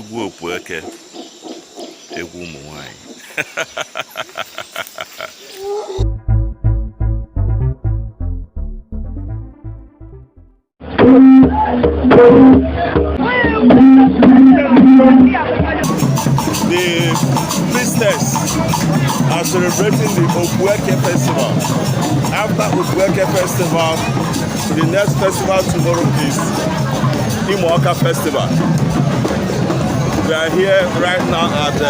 Egwu Opu Eke, Egwu Omenwaanyị. The Priestess are celebrating the Opu Eke festival. After Opu Eke festival, the next festival tomorrow is Imoka festival. We are here right now at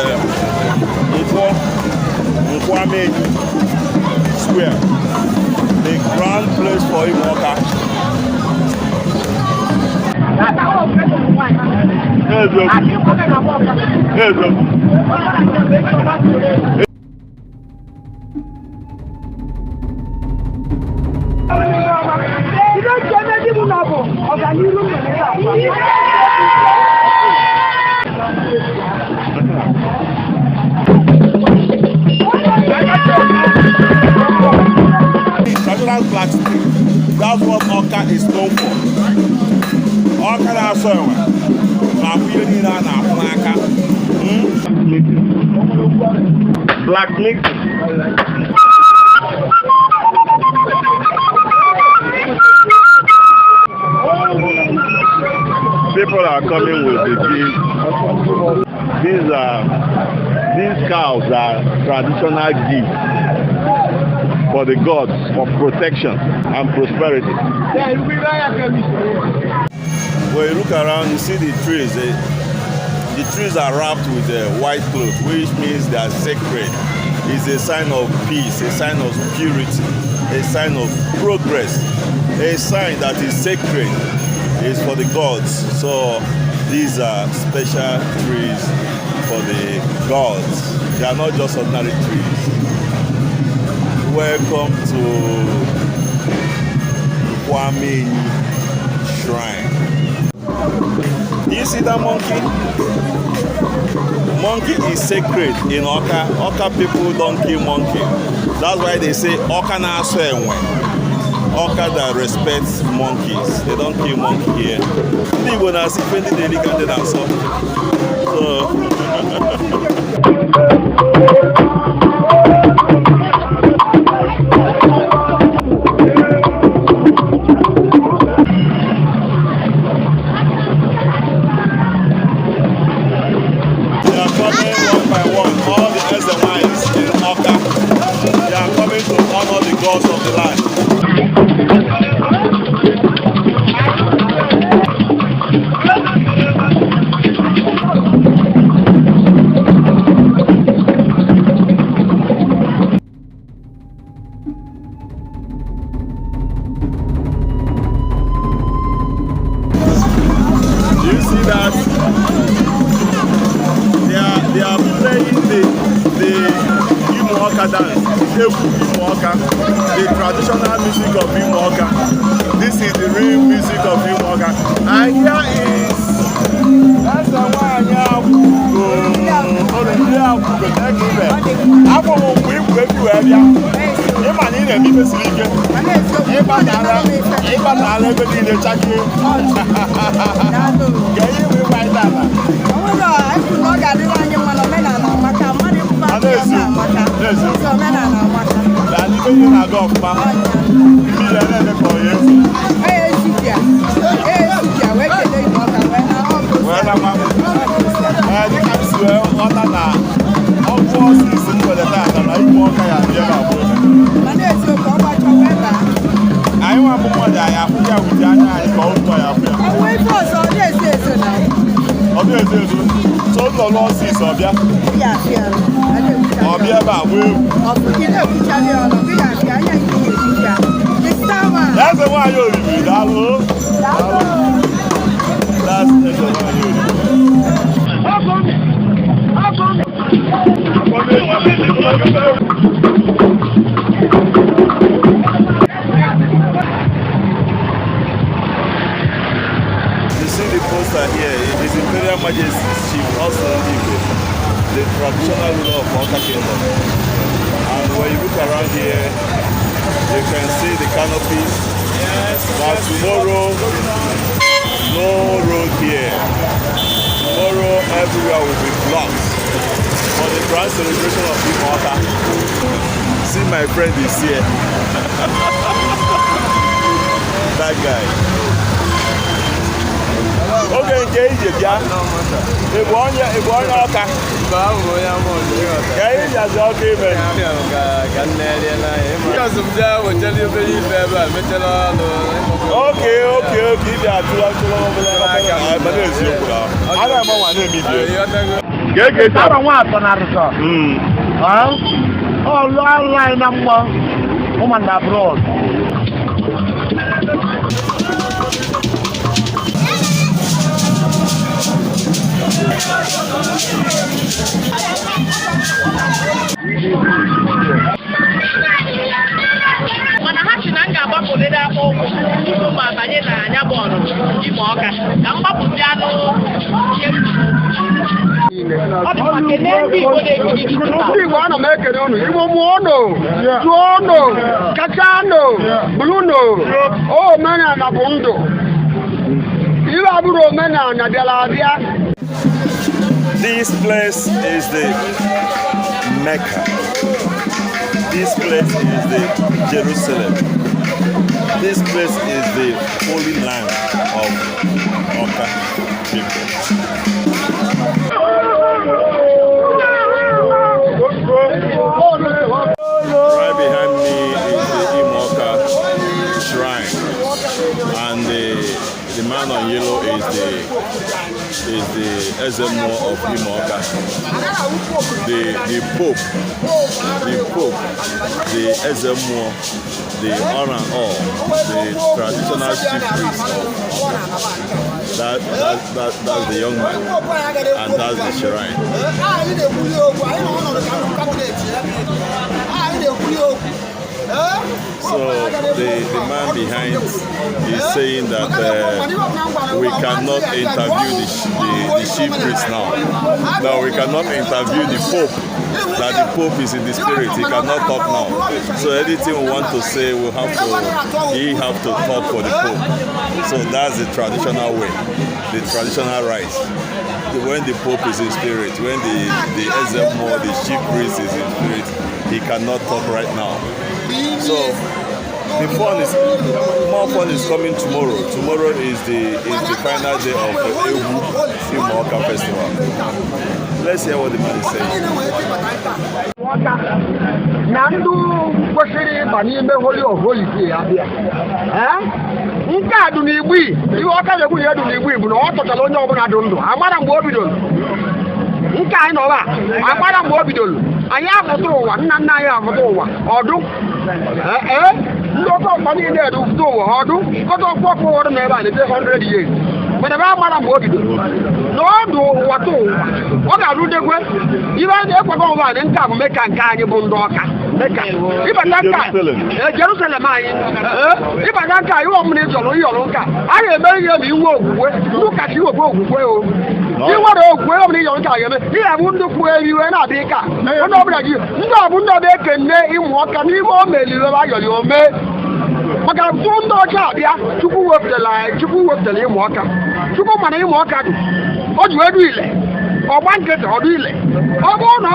Nkwọ Amaenyi Shrine, the grand place for Imoka. Traditional plastic, that's what Awka is known for. Awka na so enwe ma buye ni na Awka. Black mix. People are coming with the these cows are traditional gifts for the gods of protection and prosperity. When you look around, you see the trees. The trees are wrapped with a white cloth, which means they are sacred. It's a sign of peace, a sign of purity, a sign of progress, a sign that is sacred. Is for the gods. So these are special trees for the gods. They are not just ordinary trees. Welcome to Nkwọ Amaenyi Shrine. Do you see that monkey? Monkey is sacred in Awka. Awka people don't kill monkey. That's why they say Awka na so enwe. Awka that respects monkeys. They don't kill monkey here. Ndị Igbo na-asị ife ndị na-eri ka ndị na-asọ. They are coming one by one. All the Ezenwanyị in Awka. They are coming to honor the gods of the land. Do you see that? They are playing the Imoka dance, Egwu Imoka, the traditional music of Imoka. This is the real music of Imoka. And here is Ezenwanyị here is Imperial Majesty's Chief also the traditional ruler of Awka Kingdom. And when you look around here, you can see the canopies. But tomorrow, no road here. Tomorrow everywhere will be blocked for the grand celebration of Imoka. See, my friend is here. That guy. Okay, Jay, yeah. If one Awka. Yeah, he has okay, man. Okay. They are too long. I don't know what name is. Get I don't want to oh, line number. Woman abroad. Mana ha chi na nga agbapụlede akpọ ụkwụ ma banye na anya bọọlụ Imoka ka mgbapụzi anụ ọ dị maka ndị Igbo na-ekiri ndị Igbo ana m ekele unu Igbo mụọnụ tụọnụ kachanụ bụrụnụ omenala bụ ndụ ibe abụrụ omenala bịara abịa. This place is the Mecca. This place is the Jerusalem. This place is the holy land of Awka people. Right behind me is the Imoka Shrine, and the man on yellow is the Ezenwanyị of Imoka. The Pope, the Ezenwanyị, the on and all, the traditional chief priest of that's the young man, and that's the shrine. So the man behind is saying that we cannot interview the chief priest now. No, we cannot interview the Pope. That the Pope is in the spirit. He cannot talk now. So anything we want to say, he have to talk for the Pope. So that's the traditional way, the traditional rites. When the Pope is in spirit, when the Ezenwanyị, the chief priest is in spirit, he cannot talk right now. So more fun is coming tomorrow. Tomorrow is the final day of the Egwu Opu Eke festival. Let's hear what the man is saying. Nandu kwesịrị ịba n'ime holy of holies abịa. Nke a dị n'Igbo ihe ọka na-ekwu ihe dị n'Igbo bụ na ọ tọtara onye ọbụla dị ndụ amara mgbe o bidoro. Nke anyị nọba amara mgbe o bidoro. Anyị afụta ụwa, nna nna anyị afụta ụwa ọdụ. Ndị ọkọ ọkpa niile edufụta ụwa ọdụ. Ọtọ ọkpọkọ ụwọdụ na ebe a na-ete 100 years. Mana ebe amara mgbe o bidoro. N'ọdụ ụwa tụ ụwa ọ ga-arụdekwe ibe a na-ekwago ụwa dị nka bụ Meka nke anyị bụ ndị Ọka Meka ịbata nka Jerusalem anyị ịbata nka ihe ọmụna ịchọrọ ịyọrọ nka a ga-eme ihe ma inwe okwukwe ndị ụka chi wekwe okwukwe o inwere okwukwe ọbụla ịyọrọ nka ga-eme ihe bụ ndị kwuo eriwe na-abịa ka onye ọbụla gị ndị ọbụ ndị ọbịa ekenne ịmụ ọka n'ime o meliri ayọrọ ome maka tụ ndị ọcha abịa Chukwu wepụtara ịmụ ọka Chukwu mana ịmụ ọka dị o ji edu ile ọgba nkịtị ọdụ ile ọ bụrụ na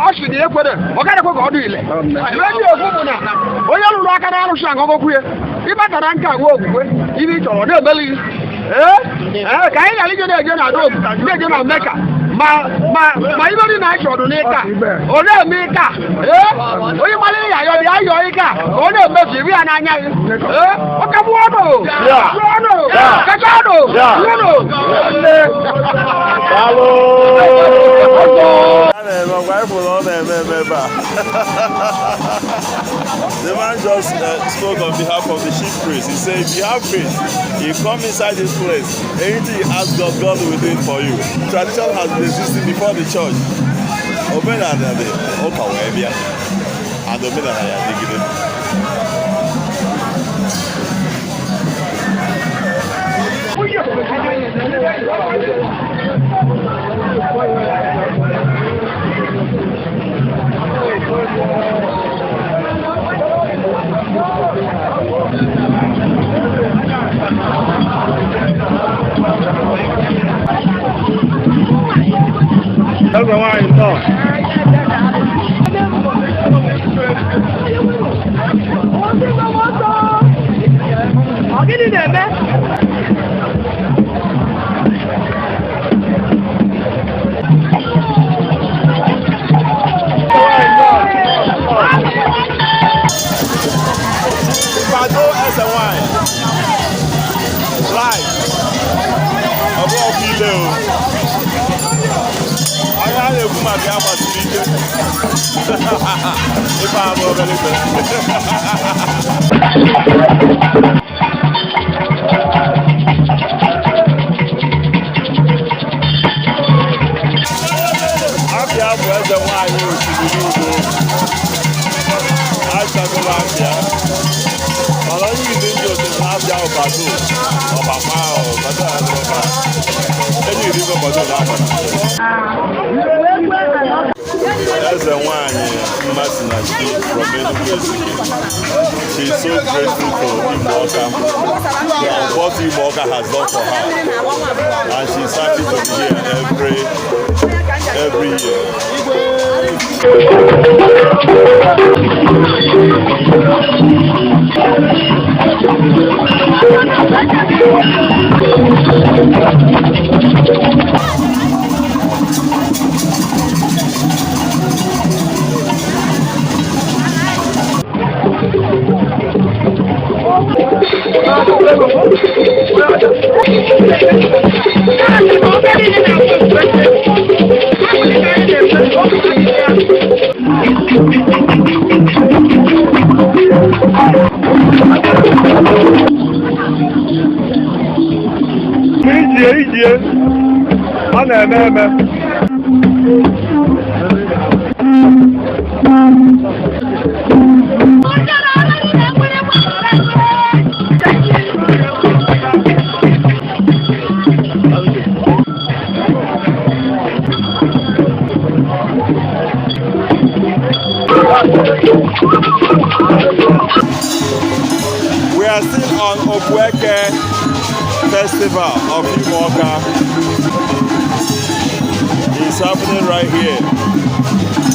ọchị dị ekwere ọ gaghị ekwe ka ọdụ ile ibe ndị okwu bụ na onye lụrụ aka na arụsị agọgọkwu ya ịbatara nka nwe okwukwe ibe ị chọrọ na-emeli ka anyị gara ije na-eje na Rome na-eje na Meka ma ibe dị na-achị ọdụ n'ịka ọ na-eme ịka onye mara ịya ya bịa yọọ ịka ọ na-emezu ibe ya n'anya gị ọ ka bụ ọnụ kacha ọnụ The man just spoke on behalf of the chief priest. He said, if you have faith, you come inside this place, anything you ask God, God will do it for you. Tradition has been existing before the church. Omenala de Awka wee bịa, and omenala ya adịgide. Ndị Ezenwanyị live ọbụ ọbụ ile o onye a na-ekwu maka ya gbasiri ike ife abụ obere Abịa bụ Ezenwanyị osimiri ugbo achagola abịa ọ̀rọ̀ yìí ní ìjọ tó máa bí àwọn bàtò ọba máa ọ̀ bàtò àti ọba ẹni ìdíkọ̀ bàtò lápá. Ezenwanyị Mmasị na she from Enugu Ezike. She is so grateful to Imoka for what Imoka has done for her, and she is happy to be here every year. Ije ọ na-eme eme We are still on Opu Eke Festival of Imoka. It's happening right here.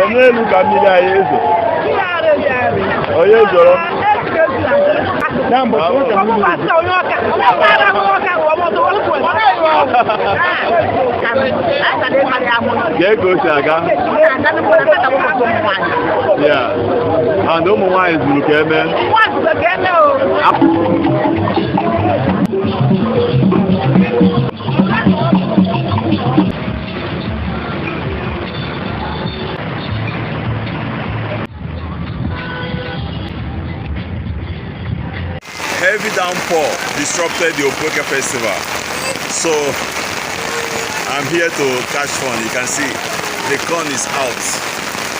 Onye ka mmiri anyị ezo onye zoro na mbọ ga-ego si aga ya and ụmụ nwaanyị zuru ka eme heavy downpour disrupted the Opu Eke festival, so I'm here to catch fun. You can see the corn is out,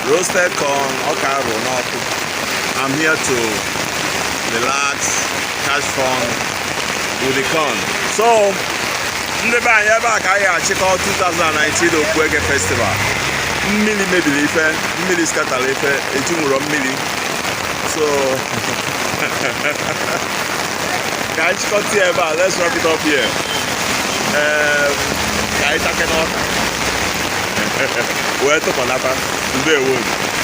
roasted corn, Awka. I'm here to relax, catch fun with the corn. So ndị be anyị ebe a ka anyị achịkọ 2019 Opu Eke festival. Mmiri mebiri ife, mmiri skatara ife, etinwụrụ mmiri, so let's wrap it up here. Where to Panapa? Today,